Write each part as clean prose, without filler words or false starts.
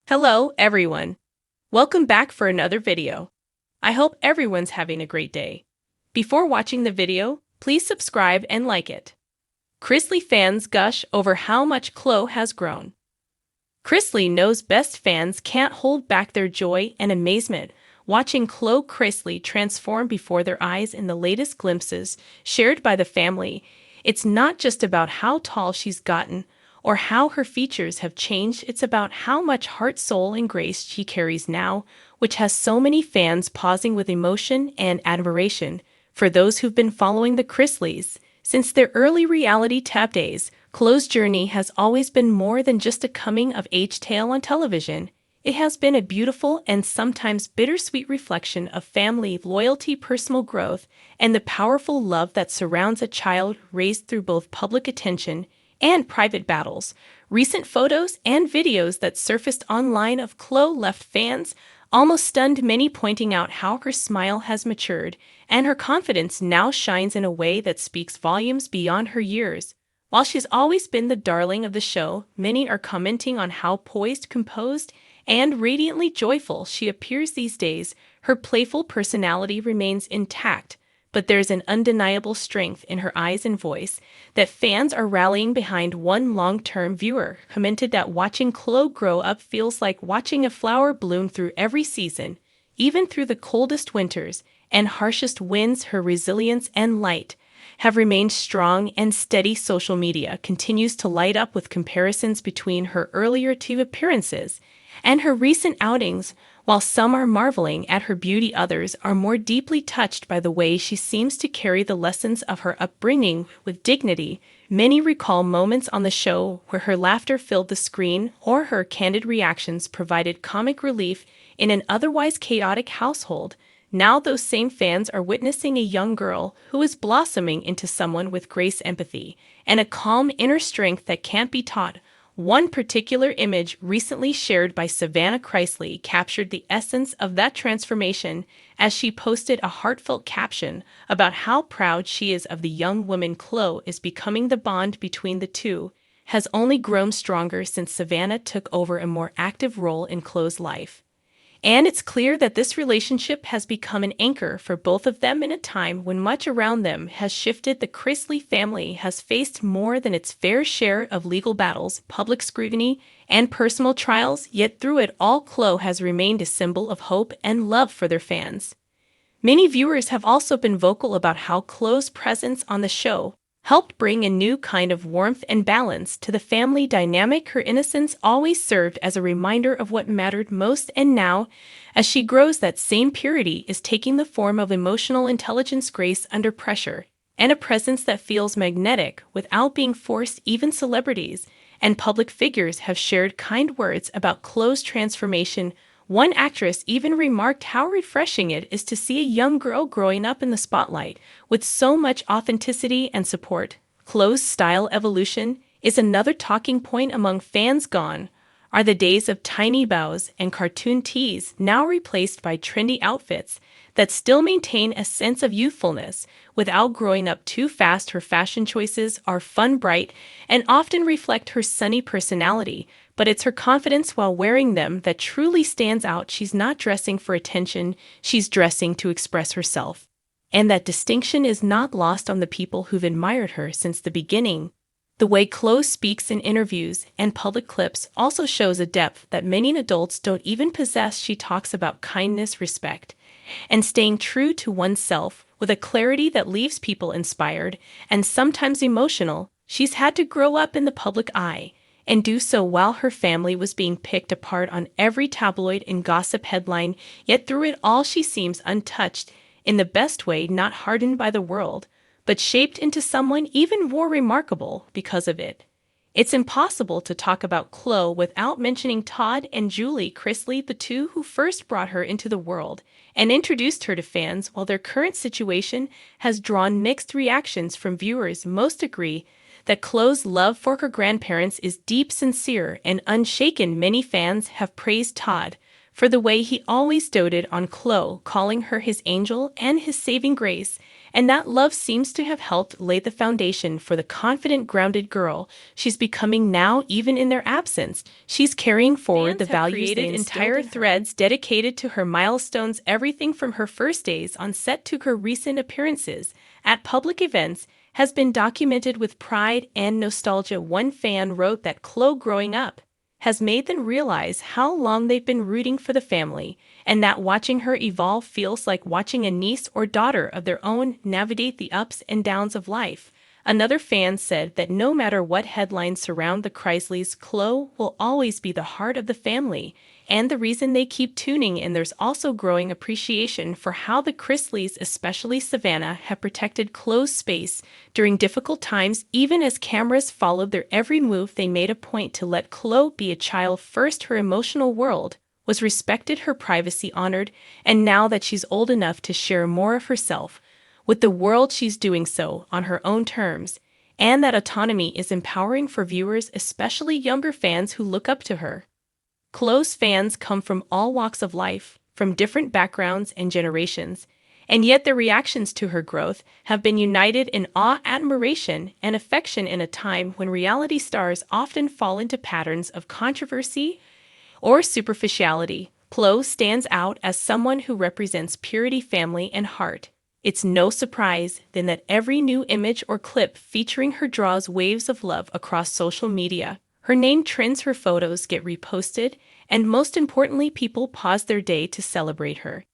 Hello, everyone. Welcome back for another video. I hope everyone's having a great day. Before watching the video, please subscribe and like it. Chrisley fans gush over how much Chloe has grown. Chrisley knows best fans can't hold back their joy and amazement watching Chloe Chrisley transform before their eyes in the latest glimpses shared by the family. It's not just about how tall she's gotten or how her features have changed, it's about how much heart, soul, and grace she carries now, which has so many fans pausing with emotion and admiration. For those who've been following the Chrisleys since their early reality tap days, Chloe's journey has always been more than just a coming-of-age tale on television. It has been a beautiful and sometimes bittersweet reflection of family loyalty, personal growth, and the powerful love that surrounds a child raised through both public attention and private battles. Recent photos and videos that surfaced online of Chloe left fans almost stunned, many pointing out how her smile has matured and her confidence now shines in a way that speaks volumes beyond her years. While she's always been the darling of the show, many are commenting on how poised, composed, and radiantly joyful she appears these days. Her playful personality remains intact, but there's an undeniable strength in her eyes and voice that fans are rallying behind. One long-term viewer commented that watching Chloe grow up feels like watching a flower bloom through every season, even through the coldest winters and harshest winds. Her resilience and light have remained strong and steady. Social media continues to light up with comparisons between her earlier TV appearances and her recent outings. While some are marveling at her beauty, others are more deeply touched by the way she seems to carry the lessons of her upbringing with dignity. Many recall moments on the show where her laughter filled the screen or her candid reactions provided comic relief in an otherwise chaotic household. Now those same fans are witnessing a young girl who is blossoming into someone with grace, empathy, and a calm inner strength that can't be taught. One particular image recently shared by Savannah Chrisley captured the essence of that transformation as she posted a heartfelt caption about how proud she is of the young woman Chloe is becoming. The bond between the two has only grown stronger since Savannah took over a more active role in Chloe's life. And it's clear that this relationship has become an anchor for both of them in a time when much around them has shifted. The Chrisley family has faced more than its fair share of legal battles, public scrutiny, and personal trials, yet through it all, Chloe has remained a symbol of hope and love for their fans. Many viewers have also been vocal about how Chloe's presence on the show helped bring a new kind of warmth and balance to the family dynamic. Her innocence always served as a reminder of what mattered most, and now, as she grows, that same purity is taking the form of emotional intelligence, grace under pressure, and a presence that feels magnetic without being forced. Even celebrities and public figures have shared kind words about Chloe's transformation. One actress even remarked how refreshing it is to see a young girl growing up in the spotlight with so much authenticity and support. Chloe's style evolution is another talking point among fans. Gone are the days of tiny bows and cartoon tees, now replaced by trendy outfits that still maintain a sense of youthfulness without growing up too fast. Her fashion choices are fun, bright, and often reflect her sunny personality, but it's her confidence while wearing them that truly stands out. She's not dressing for attention, she's dressing to express herself. And that distinction is not lost on the people who've admired her since the beginning. The way Chloe speaks in interviews and public clips also shows a depth that many adults don't even possess. She talks about kindness, respect, and staying true to oneself with a clarity that leaves people inspired and sometimes emotional. She's had to grow up in the public eye and do so while her family was being picked apart on every tabloid and gossip headline, yet through it all she seems untouched in the best way, not hardened by the world, but shaped into someone even more remarkable because of it. It's impossible to talk about Chloe without mentioning Todd and Julie Chrisley, the two who first brought her into the world and introduced her to fans. While their current situation has drawn mixed reactions from viewers, most agree that Chloe's love for her grandparents is deep, sincere, and unshaken. Many fans have praised Todd for the way he always doted on Chloe, calling her his angel and his saving grace, And that love seems to have helped lay the foundation for the confident, grounded girl she's becoming now, even in their absence. She's carrying forward the values they entire threads dedicated to her milestones, everything from her first days on set to her recent appearances at public events has been documented with pride and nostalgia. One fan wrote that Chloe growing up has made them realize how long they've been rooting for the family, and that watching her evolve feels like watching a niece or daughter of their own navigate the ups and downs of life. Another fan said that no matter what headlines surround the Chrisleys, Chloe will always be the heart of the family and the reason they keep tuning in. There's also growing appreciation for how the Chrisleys, especially Savannah, have protected Chloe's space during difficult times. Even as cameras followed their every move, they made a point to let Chloe be a child first. Her emotional world was respected, her privacy honored, and now that she's old enough to share more of herself with the world, she's doing so on her own terms, and that autonomy is empowering for viewers, especially younger fans who look up to her. Chloe's fans come from all walks of life, from different backgrounds and generations, and yet their reactions to her growth have been united in awe, admiration, and affection. In a time when reality stars often fall into patterns of controversy or superficiality, Chloe stands out as someone who represents purity, family, and heart. It's no surprise, then, that every new image or clip featuring her draws waves of love across social media. Her name trends, her photos get reposted, and most importantly, people pause their day to celebrate her.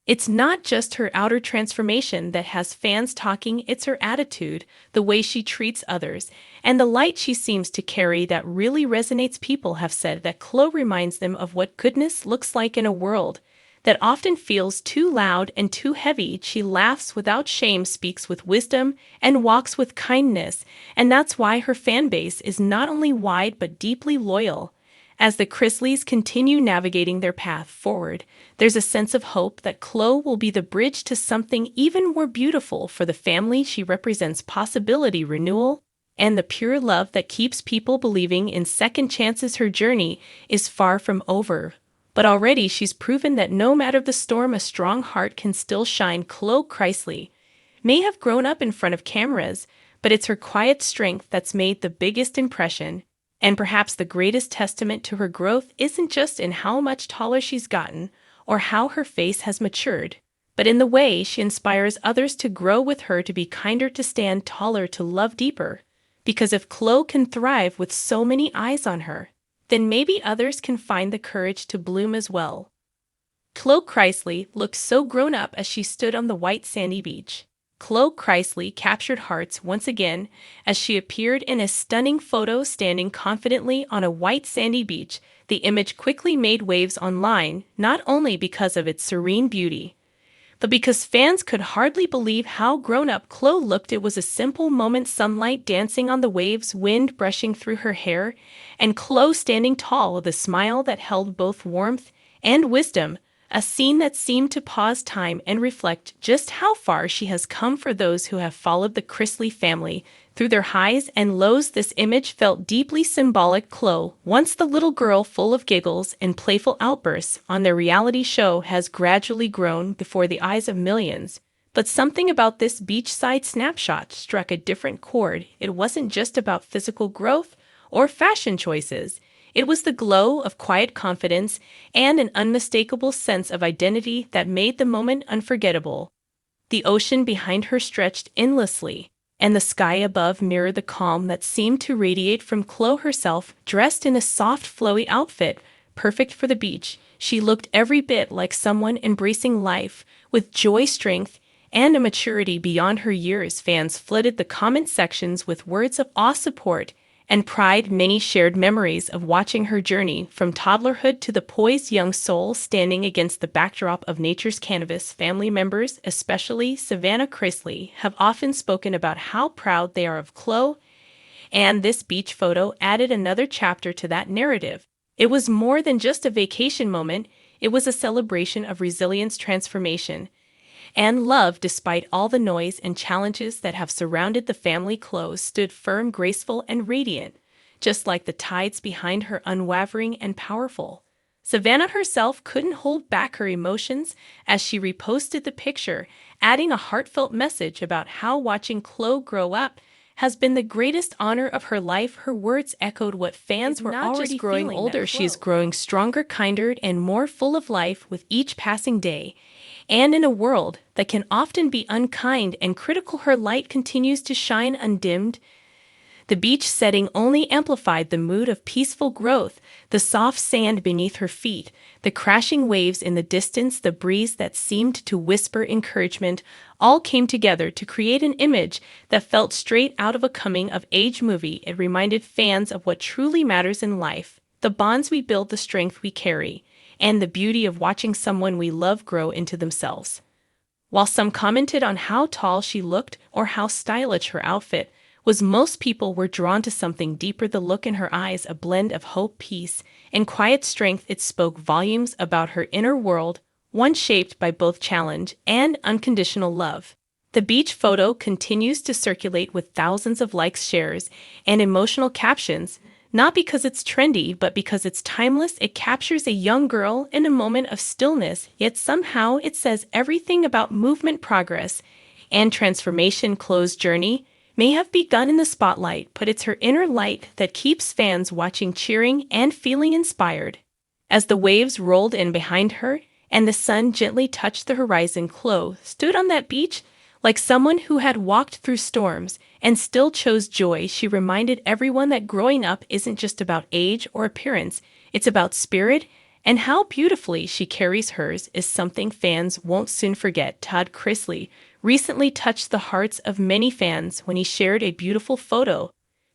It's not just her outer transformation that has fans talking, it's her attitude, the way she treats others, and the light she seems to carry that really resonates. People have said that Chloe reminds them of what goodness looks like in a world that often feels too loud and too heavy. She laughs without shame, speaks with wisdom, and walks with kindness, and that's why her fan base is not only wide but deeply loyal. As the Chrisleys continue navigating their path forward, there's a sense of hope that Chloe will be the bridge to something even more beautiful for the family. She represents possibility, renewal, and the pure love that keeps people believing in second chances. Her journey is far from over, but already she's proven that no matter the storm, a strong heart can still shine. Chloe Chrisley may have grown up in front of cameras, but it's her quiet strength that's made the biggest impression. And perhaps the greatest testament to her growth isn't just in how much taller she's gotten or how her face has matured, but in the way she inspires others to grow with her, to be kinder, to stand taller, to love deeper. Because if Chloe can thrive with so many eyes on her, then maybe others can find the courage to bloom as well. Chloe Chrisley looked so grown up as she stood on the white sandy beach. Chloe Chrisley captured hearts once again as she appeared in a stunning photo standing confidently on a white sandy beach. The image quickly made waves online, not only because of its serene beauty, but because fans could hardly believe how grown up Chloe looked. It was a simple moment, sunlight dancing on the waves, wind brushing through her hair, and Chloe standing tall with a smile that held both warmth and wisdom. A scene that seemed to pause time and reflect just how far she has come. For those who have followed the Chrisley family through their highs and lows, this image felt deeply symbolic. Chloe, once the little girl full of giggles and playful outbursts on their reality show, has gradually grown before the eyes of millions. But something about this beachside snapshot struck a different chord. It wasn't just about physical growth or fashion choices. It was the glow of quiet confidence and an unmistakable sense of identity that made the moment unforgettable. The ocean behind her stretched endlessly, and the sky above mirrored the calm that seemed to radiate from Chloe herself. Dressed in a soft, flowy outfit, perfect for the beach, she looked every bit like someone embracing life with joy, strength, and a maturity beyond her years. Fans flooded the comment sections with words of awe, support, and pride. Many shared memories of watching her journey from toddlerhood to the poised young soul standing against the backdrop of nature's canvas. Family members, especially Savannah Chrisley, have often spoken about how proud they are of Chloe, and this beach photo added another chapter to that narrative. It was more than just a vacation moment, it was a celebration of resilience, transformation, and love. Despite all the noise and challenges that have surrounded the family, Chloe stood firm, graceful, and radiant, just like the tides behind her, unwavering and powerful. Savannah herself couldn't hold back her emotions as she reposted the picture, adding a heartfelt message about how watching Chloe grow up has been the greatest honor of her life. Her words echoed what fans were already growing older. She's growing stronger, kinder, and more full of life with each passing day. And in a world that can often be unkind and critical, her light continues to shine undimmed. The beach setting only amplified the mood of peaceful growth, the soft sand beneath her feet, the crashing waves in the distance, the breeze that seemed to whisper encouragement, all came together to create an image that felt straight out of a coming-of-age movie. It reminded fans of what truly matters in life, the bonds we build, the strength we carry, and the beauty of watching someone we love grow into themselves. While some commented on how tall she looked or how stylish her outfit was, most people were drawn to something deeper: the look in her eyes, a blend of hope, peace, and quiet strength. It spoke volumes about her inner world, one shaped by both challenge and unconditional love. The beach photo continues to circulate with thousands of likes, shares, and emotional captions, not because it's trendy, but because it's timeless. It captures a young girl in a moment of stillness, yet somehow it says everything about movement, progress, and transformation. Chloe's journey may have begun in the spotlight, but it's her inner light that keeps fans watching, cheering, and feeling inspired. As the waves rolled in behind her and the sun gently touched the horizon, Chloe stood on that beach like someone who had walked through storms and still chose joy. She reminded everyone that growing up isn't just about age or appearance, it's about spirit, and how beautifully she carries hers is something fans won't soon forget. Todd Chrisley recently touched the hearts of many fans when he shared a beautiful photo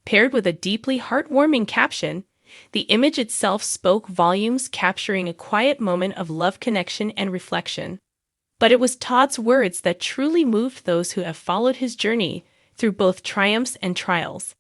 paired with a deeply heartwarming caption. The image itself spoke volumes, capturing a quiet moment of love, connection, and reflection. But it was Todd's words that truly moved those who have followed his journey through both triumphs and trials.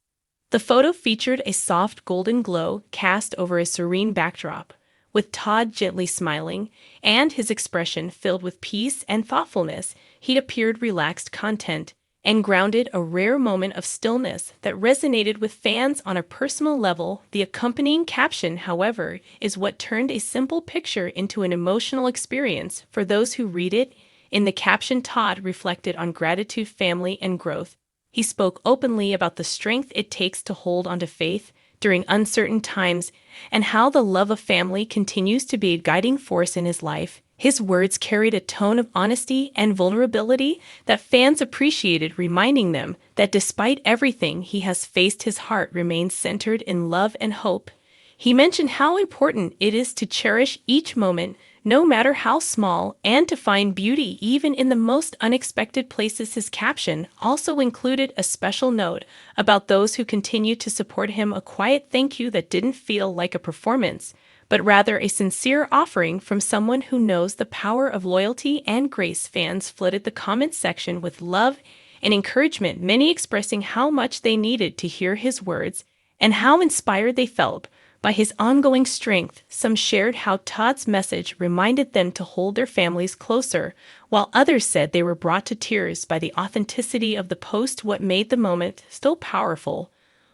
The photo featured a soft golden glow cast over a serene backdrop, with Todd gently smiling, and his expression filled with peace and thoughtfulness. He appeared relaxed, content, and grounded, a rare moment of stillness that resonated with fans on a personal level. The accompanying caption, however, is what turned a simple picture into an emotional experience for those who read it. In the caption, Todd reflected on gratitude, family, and growth. He spoke openly about the strength it takes to hold onto faith during uncertain times, and how the love of family continues to be a guiding force in his life. His words carried a tone of honesty and vulnerability that fans appreciated, reminding them that despite everything he has faced, his heart remains centered in love and hope. He mentioned how important it is to cherish each moment, no matter how small, and to find beauty even in the most unexpected places. His caption also included a special note about those who continue to support him, a quiet thank you that didn't feel like a performance, but rather a sincere offering from someone who knows the power of loyalty and grace. Fans flooded the comment section with love and encouragement, many expressing how much they needed to hear his words and how inspired they felt by his ongoing strength. Some shared how Todd's message reminded them to hold their families closer, while others said they were brought to tears by the authenticity of the post. What made the moment so powerful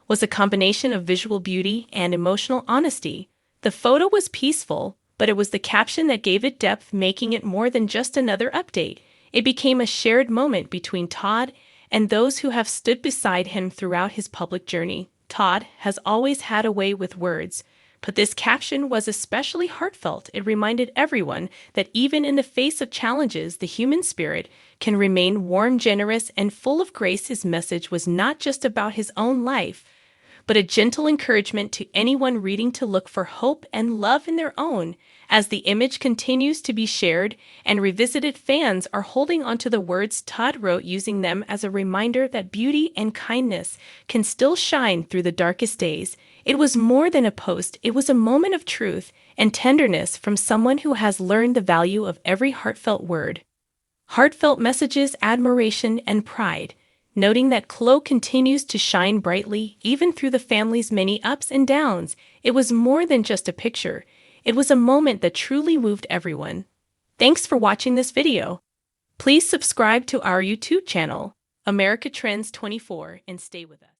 was a combination of visual beauty and emotional honesty. The photo was peaceful, but it was the caption that gave it depth, making it more than just another update. It became a shared moment between Todd and those who have stood beside him throughout his public journey. Todd has always had a way with words, but this caption was especially heartfelt. It reminded everyone that even in the face of challenges, the human spirit can remain warm, generous, and full of grace. His message was not just about his own life, but a gentle encouragement to anyone reading to look for hope and love in their own. As the image continues to be shared and revisited, fans are holding onto the words Todd wrote, using them as a reminder that beauty and kindness can still shine through the darkest days. It was more than a post, it was a moment of truth and tenderness from someone who has learned the value of every heartfelt word. Heartfelt messages, admiration, and pride. Noting that Chloe continues to shine brightly even through the family's many ups and downs. It was more than just a picture. It was a moment that truly moved everyone. Thanks for watching this video. Please subscribe to our YouTube channel, America Trends 24, and stay with us.